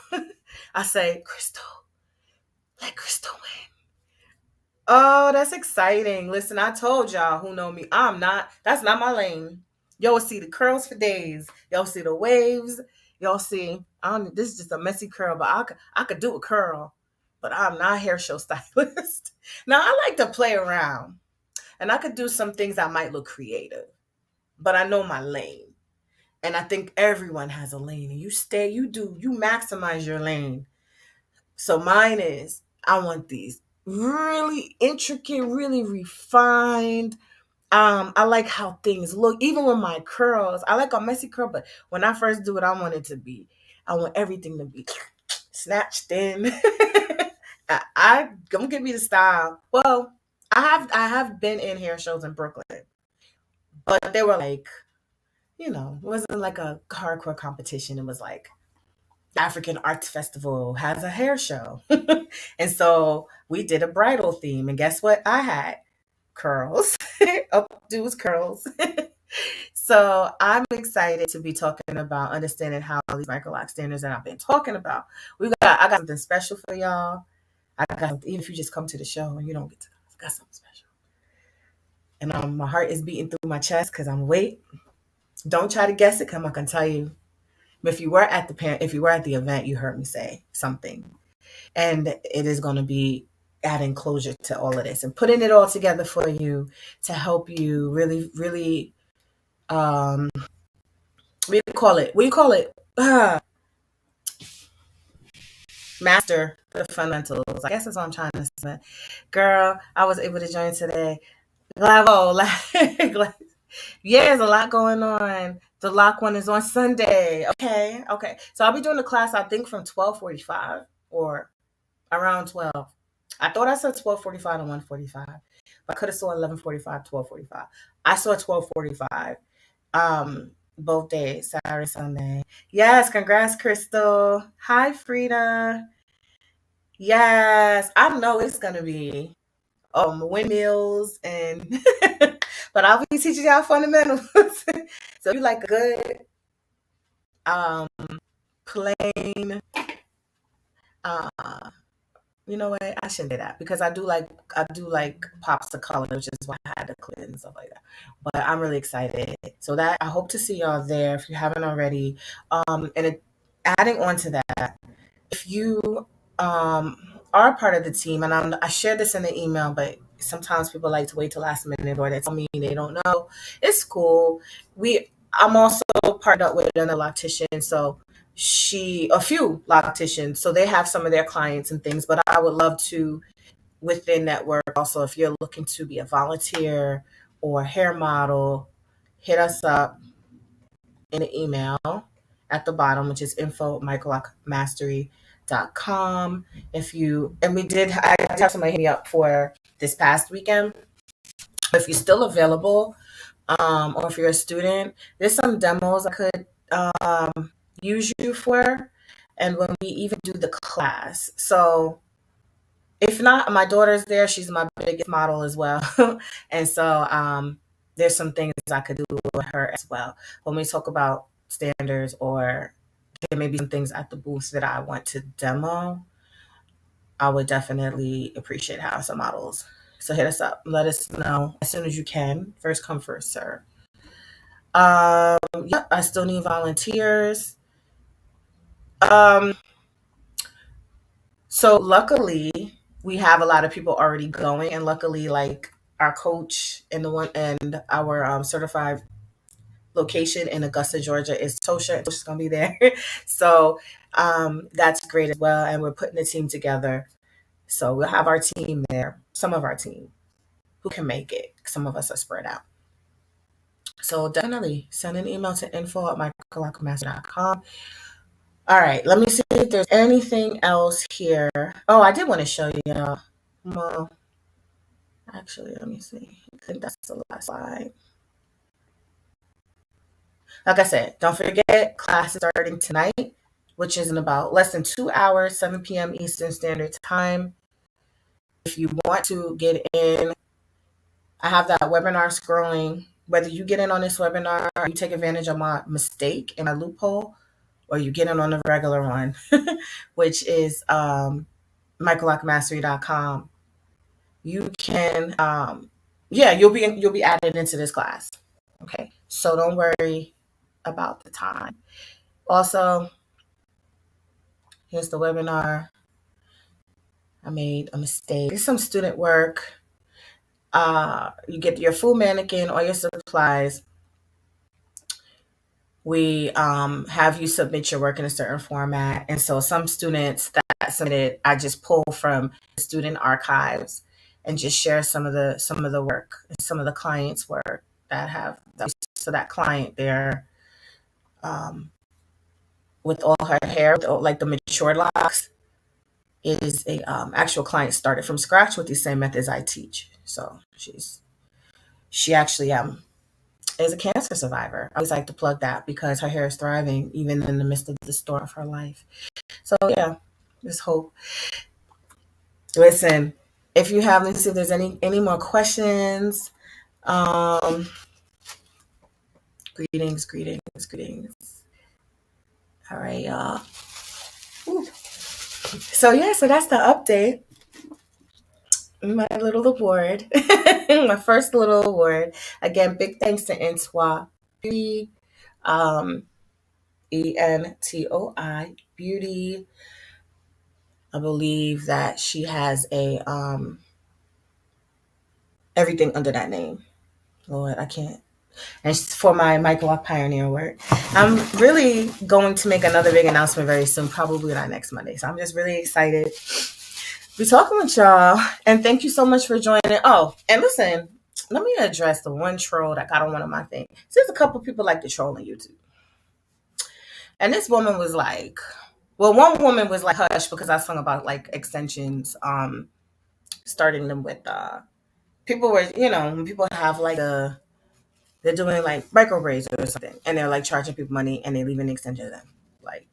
I say, Crystal, let Crystal win. Oh, that's exciting. Listen, I told y'all who know me. That's not my lane. Y'all see the curls for days. Y'all see the waves. Y'all see, this is just a messy curl, but I could do a curl, but I'm not a hair show stylist. Now, I like to play around, and I could do some things that might look creative, but I know my lane. And I think everyone has a lane, and you maximize your lane. So mine is, I want these really intricate, really refined. I like how things look, even with my curls. I like a messy curl, but when I first do it, I want everything to be snatched in. Don't give me the style. Well, I have been in hair shows in Brooklyn, but they were like, it wasn't like a hardcore competition. It was like African Arts Festival has a hair show. And so we did a bridal theme. And guess what? I had curls, updo's curls. So I'm excited to be talking about understanding how these Microloc standards that I've been talking about. I got something special for y'all. I got, even if you just come to the show and you don't get to, I got something special. And my heart is beating through my chest because I'm wait. Don't try to guess it. Come, I can tell you. If you were at if you were at the event, you heard me say something, and it is going to be adding closure to all of this and putting it all together for you to help you really, really. What do you call it? What do you call it? Master the fundamentals. I guess that's what I'm trying to say. Girl, I was able to join today. Glavo, yeah, there's a lot going on. The lock one is on Sunday. Okay. So I'll be doing the class, I think, from 12:45 or around 12. I thought I said 12:45 to 1:45. But I could have saw 11:45, 12:45. I saw 12:45. Both days, Saturday, Sunday. Yes, congrats, Crystal. Hi, Frida. Yes, I know it's gonna be windmills and but I'll be teaching y'all fundamentals. So you like a good um plain uh you know what? I shouldn't say that because I do like pops of color, which is why I had to clean and stuff like that. But I'm really excited. So that I hope to see y'all there if you haven't already. Adding on to that, if you are a part of the team, and I shared this in the email, but sometimes people like to wait till last minute or they tell me they don't know. It's cool. I'm also partnered up with another loctician, so a few locticians, so they have some of their clients and things. But I would love to within that work also, if you're looking to be a volunteer or hair model, hit us up in an email at the bottom, which is info@microlocmastery.com. I did have somebody hit me up for this past weekend. If you're still available, or if you're a student, there's some demos I could use you for, and when we even do the class. So if not, my daughter's there. She's my biggest model as well. And so there's some things I could do with her as well. When we talk about standards or there may be some things at the booth that I want to demo, I would definitely appreciate having some models. So hit us up. Let us know as soon as you can. First come, first serve. Yeah, I still need volunteers. Um, so luckily we have a lot of people already going, and luckily, like our coach and our certified location in Augusta, Georgia is Tosha. And Tosha's gonna be there, so that's great as well. And we're putting the team together, so we'll have our team there. Some of our team who can make it. Some of us are spread out. So definitely send an email to info@microlocmaster.com. All right, let me see if there's anything else here. Oh, I did want to show you. Well, actually, let me see. I think that's the last slide. Like I said, don't forget, class is starting tonight, which is in about less than 2 hours, 7 p.m. Eastern Standard Time. If you want to get in, I have that webinar scrolling. Whether you get in on this webinar or you take advantage of my mistake and my loophole, or you get in on the regular one, which is microlocmastery.com, you can, you'll be added into this class. Okay, so don't worry about the time. Also, here's the webinar. I made a mistake. It's some student work. You get your full mannequin, all your supplies. We have you submit your work in a certain format. And so some students that submitted, I just pull from the student archives and just share some of the work, some of the clients' work so that client there, with all her hair, like the matured locks, is a actual client started from scratch with these same methods I teach. So she actually is a cancer survivor. I always like to plug that because her hair is thriving even in the midst of the storm of her life. So yeah, just hope. Listen, if you have, let's see if there's any more questions. Greetings. All right, y'all. Ooh. So yeah, so that's the update. my little award, my first little award. Again, big thanks to Entoi Beauty, um, Entoi Beauty. I believe that she has a everything under that name. Lord, I can't. And it's for my Microloc Pioneer work. I'm really going to make another big announcement very soon, probably not next Monday. So I'm just really excited to be talking with y'all. And thank you so much for joining. Oh, and listen, let me address the one troll that got on one of my things. There's a couple people like to troll on YouTube. And this woman was like, well, one woman was like, hush, because I sung about like extensions, starting them with people were, when people have like they're doing like micro braids or something, and they're like charging people money, and they leave an extension of them. Like,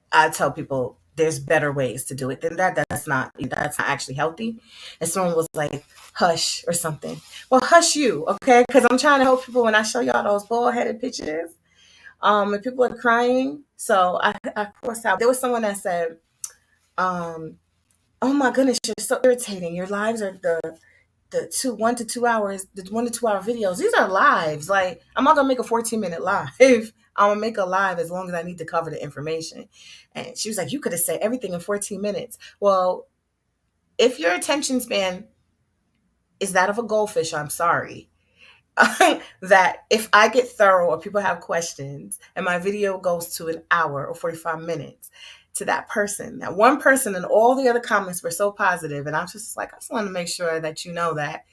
I tell people, there's better ways to do it than that. That's not actually healthy. And someone was like, "Hush" or something. Well, hush you, okay? Because I'm trying to help people when I show y'all those bald headed pictures. And people are crying. So I forced out. There was someone that said, "Oh my goodness, you're so irritating. Your lives are the 1 to 2 hours, the 1 to 2 hour videos. These are lives. Like, I'm not gonna make a 14-minute live. I'm gonna make a live as long as I need to cover the information." And she was like, "You could have said everything in 14 minutes." Well, if your attention span is that of a goldfish, I'm sorry. That if I get thorough or people have questions and my video goes to an hour or 45 minutes, to that person, that one person, and all the other comments were so positive, and I'm just like, I just want to make sure that you know that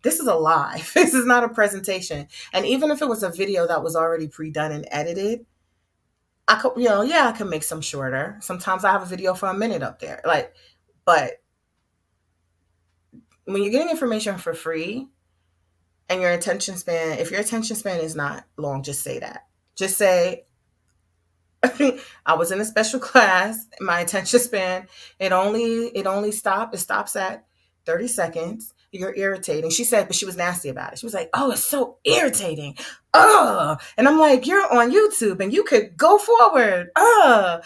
this is a live. This is not a presentation. And even if it was a video that was already pre-done and edited, I could, yeah, I can make some shorter. Sometimes I have a video for a minute up there, like, but when you're getting information for free, and your attention span, if your attention span is not long, just say that. Just say, I was in a special class. My attention span, it stops at 30 seconds. You're irritating. She said, but she was nasty about it. She was like, "Oh, it's so irritating. Oh." And I'm like, "You're on YouTube and you could go forward. Oh."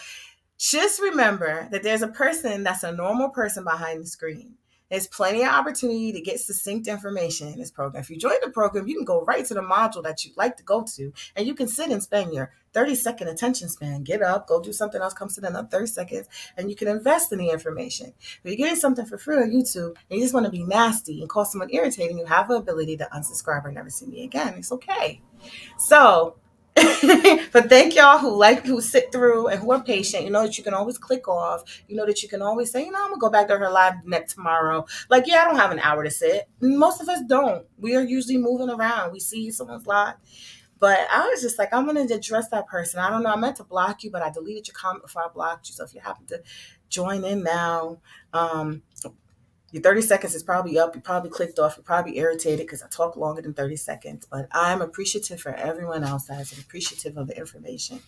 Just remember that there's a person that's a normal person behind the screen. There's plenty of opportunity to get succinct information in this program. If you join the program, you can go right to the module that you'd like to go to, and you can sit and spend your 30-second attention span. Get up, go do something else, come sit in another 30 seconds, and you can invest in the information. If you're getting something for free on YouTube and you just want to be nasty and call someone irritating, you have the ability to unsubscribe or never see me again. It's okay. So, but thank y'all who sit through and who are patient. You know that you can always click off. You know that you can always say, I'm gonna go back to her live next tomorrow. Like, yeah, I don't have an hour to sit. Most of us don't. We are usually moving around. We see someone's live. But I was just like, I'm gonna address that person. I don't know. I meant to block you, but I deleted your comment before I blocked you. So if you happen to join in now, your 30 seconds is probably up. You probably clicked off. You're probably irritated because I talk longer than 30 seconds. But I'm appreciative for everyone else that is appreciative of the information.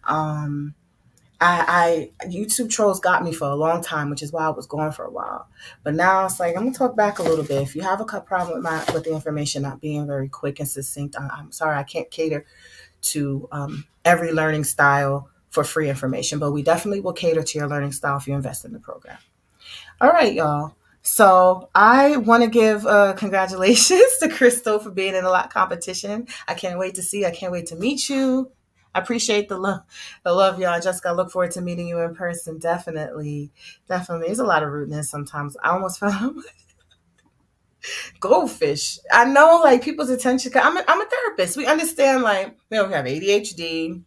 I YouTube trolls got me for a long time, which is why I was gone for a while. But now it's like, I'm gonna talk back a little bit. If you have a problem with the information not being very quick and succinct, I'm sorry, I can't cater to every learning style for free information. But we definitely will cater to your learning style if you invest in the program. All right, y'all. So I want to give congratulations to Crystal for being in a lot competition. I can't wait to see. I can't wait to meet you. I appreciate the love, y'all. Jessica, I look forward to meeting you in person. Definitely, definitely. There's a lot of rudeness sometimes. I almost felt goldfish. I know, like, people's attention. I'm a therapist. We understand, like, we have ADHD.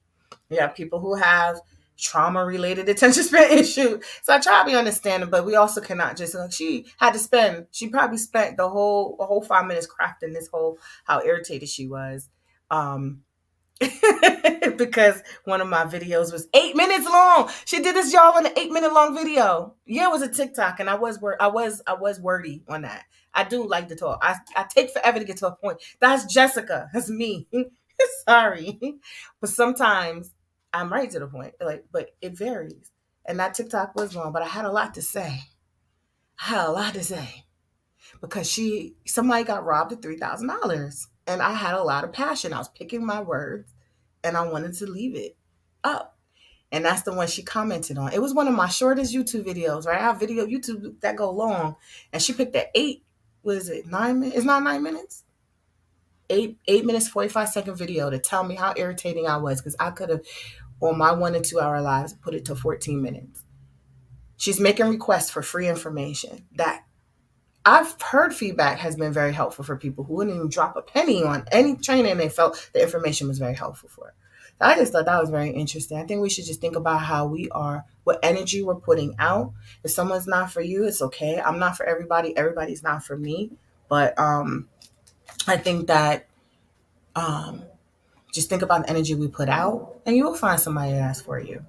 We have people who have trauma related attention span issue. So I try to be understanding, but we also cannot just like she probably spent the whole 5 minutes crafting this whole how irritated she was. Um because one of my videos was 8 minutes long. She did this, y'all, on an 8 minute long video. Yeah, it was a TikTok, and I was wordy on that. I do like to talk. I take forever to get to a point. That's Jessica. That's me. Sorry. But sometimes I'm right to the point. Like, but it varies. And that TikTok was long, but I had a lot to say. I had a lot to say. Because somebody got robbed of $3,000. And I had a lot of passion. I was picking my words and I wanted to leave it up. And that's the one she commented on. It was one of my shortest YouTube videos, right? I have video YouTube that go long. And she picked the what is it, 9 minutes? It's not 9 minutes. 8 minutes, 45-second video to tell me how irritating I was because I could have, on my 1 and 2 hour lives, put it to 14 minutes. She's making requests for free information that I've heard feedback has been very helpful for people who wouldn't even drop a penny on any training they felt the information was very helpful for. So I just thought that was very interesting. I think we should just think about how we are, what energy we're putting out. If someone's not for you, it's okay. I'm not for everybody. Everybody's not for me. But I think that just think about the energy we put out, and you will find somebody that's for you.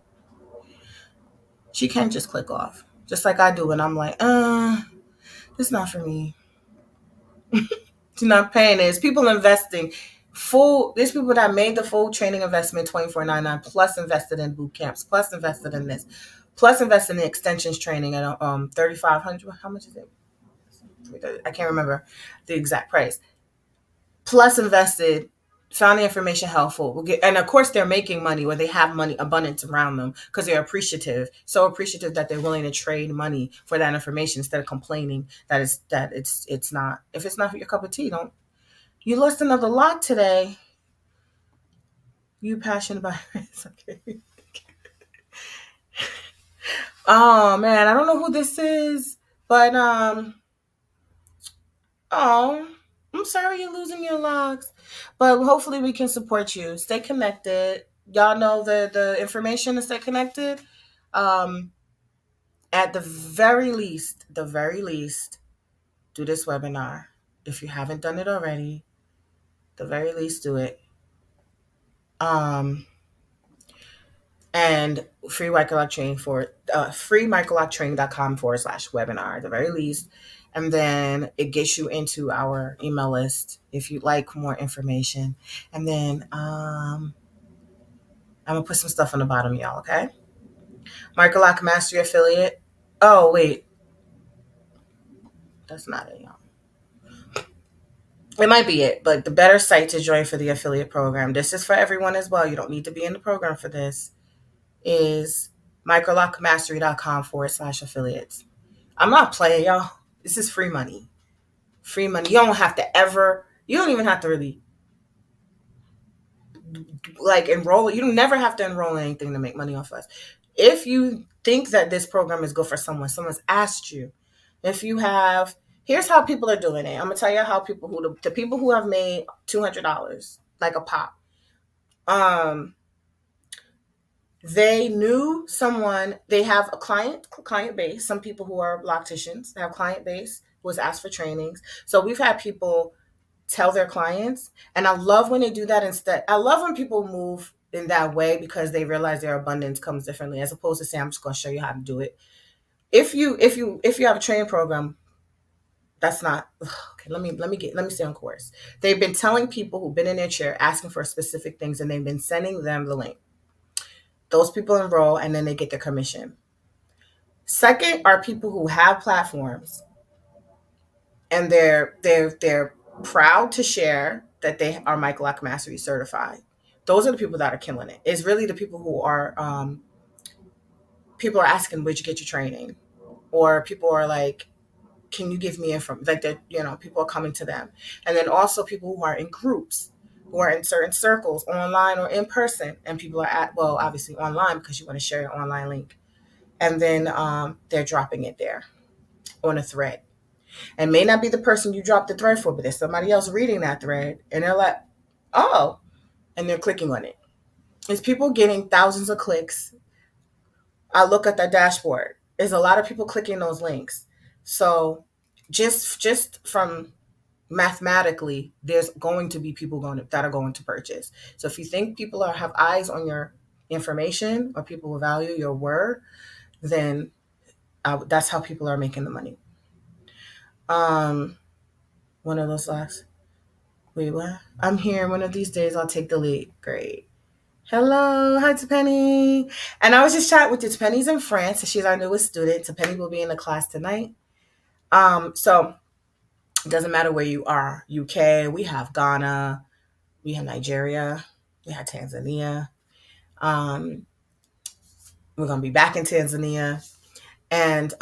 She can't just click off, just like I do when I'm like, it's not for me. She's not paying it. It's people investing full. There's people that made the full training investment 24.99 plus invested in boot camps, plus invested in this, plus invested in extensions training at 3,500. How much is it? I can't remember the exact price. Plus invested, found the information helpful. And of course, they're making money where they have money abundance around them because they're appreciative, so appreciative that they're willing to trade money for that information instead of complaining that it's not. If it's not your cup of tea, don't. You listened to the lot today. You passionate about it? Okay. Oh man, I don't know who this is, but oh, I'm sorry you're losing your locks, but hopefully we can support you. Stay connected. Y'all know the information to stay connected. Um, at the very least, do this webinar. If you haven't done it already, the very least do it. And free Microloc training for freemicroloctraining.com/webinar at the very least. And then it gets you into our email list if you'd like more information. And then I'm gonna put some stuff on the bottom, y'all, okay? Microloc Mastery Affiliate. Oh wait, that's not it, y'all. It might be it, but the better site to join for the affiliate program, this is for everyone as well. You don't need to be in the program for this, is microlocmastery.com/affiliates. I'm not playing, y'all. This is free money. Free money. You don't have to ever, you don't even have to really like enroll. You don't never have to enroll in anything to make money off us. If you think that this program is good for someone's asked you. If you have, here's how people are doing it. I'm gonna tell you how people the people who have made $200 like a pop. They knew someone, they have a client base. Some people who are locticians have client base who has asked for trainings. So we've had people tell their clients, and I love when they do that instead. I love when people move in that way because they realize their abundance comes differently as opposed to saying, I'm just going to show you how to do it. If you have a training program, that's not okay. Let me stay on course. They've been telling people who've been in their chair asking for specific things, and they've been sending them the link. Those people enroll and then they get their commission. Second are people who have platforms and they're proud to share that they are Microloc Mastery certified. Those are the people that are killing it. It's really the people who are people are asking, where'd you get your training? Or people are like, can you give me information? Like that, people are coming to them. And then also people who are in groups, who are in certain circles, online or in person, and people are obviously online because you want to share your online link. And then they're dropping it there on a thread. And may not be the person you dropped the thread for, but there's somebody else reading that thread, and they're like, oh, and they're clicking on it. It's people getting thousands of clicks. I look at that dashboard. There's a lot of people clicking those links. So just from mathematically, there's going to be people that are going to purchase. So if you think people have eyes on your information or people will value your word, then that's how people are making the money. One of those last. Wait, what? I'm here. One of these days, I'll take the lead. Great. Hello. Hi, Tipenny. And I was just chatting with you. Tipenny's in France. She's our newest student. Tipenny will be in the class tonight. So it doesn't matter where you are. UK, we have Ghana, we have Nigeria, we have Tanzania. We're gonna be back in Tanzania, and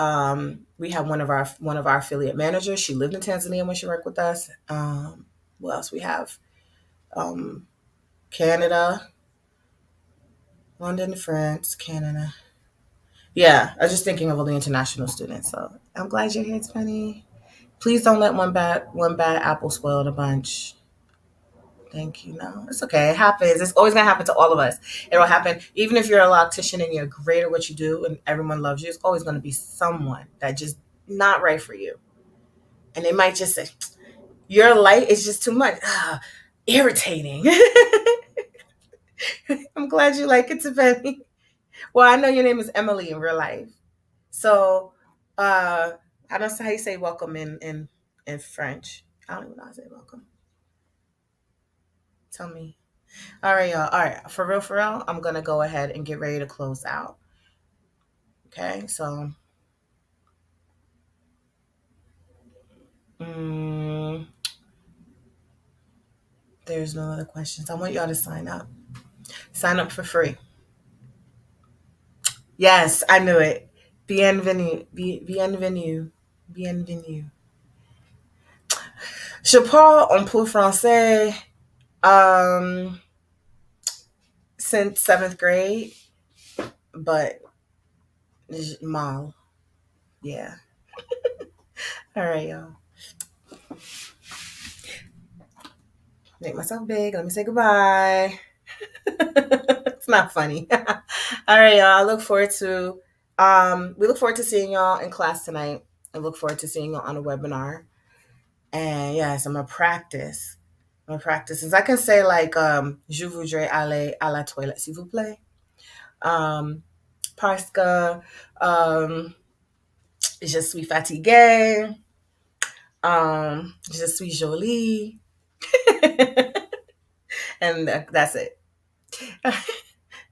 we have one of our affiliate managers. She lived in Tanzania when she worked with us. What else we have? Um, Canada, London, France, Canada. Yeah, I was just thinking of all the international students. So I'm glad you're here, Penny. Please don't let one bad apple spoil the bunch. Thank you. No, it's okay. It happens. It's always gonna happen to all of us. It'll happen even if you're a loctician and you're great at what you do and everyone loves you. It's always gonna be someone that just not right for you, and they might just say your light is just too much. Irritating. I'm glad you like it, Tiffany. Well, I know your name is Emily in real life. So, I don't know how you say welcome in French. I don't even know how to say welcome. Tell me. All right, y'all. All right, for real, I'm gonna go ahead and get ready to close out. Okay, so mm, there's no other questions. I want y'all to sign up. Sign up for free. Yes, I knew it. Bienvenue. Bienvenue. Bienvenue. Je parle un peu français um, since seventh grade, but mal. Yeah. All right, y'all. Make myself big. Let me say goodbye. It's not funny. All right, y'all. We look forward to seeing y'all in class tonight. I look forward to seeing y'all on a webinar. And yes, I'm gonna practice. I'm gonna practice. Since I can say like je voudrais aller à la toilette, s'il vous plaît. Parce que je suis fatiguée. Je suis jolie. And that's it.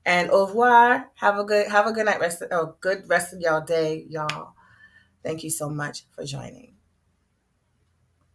And au revoir. Have a good night rest. Oh, good rest of y'all day, y'all. Thank you so much for joining.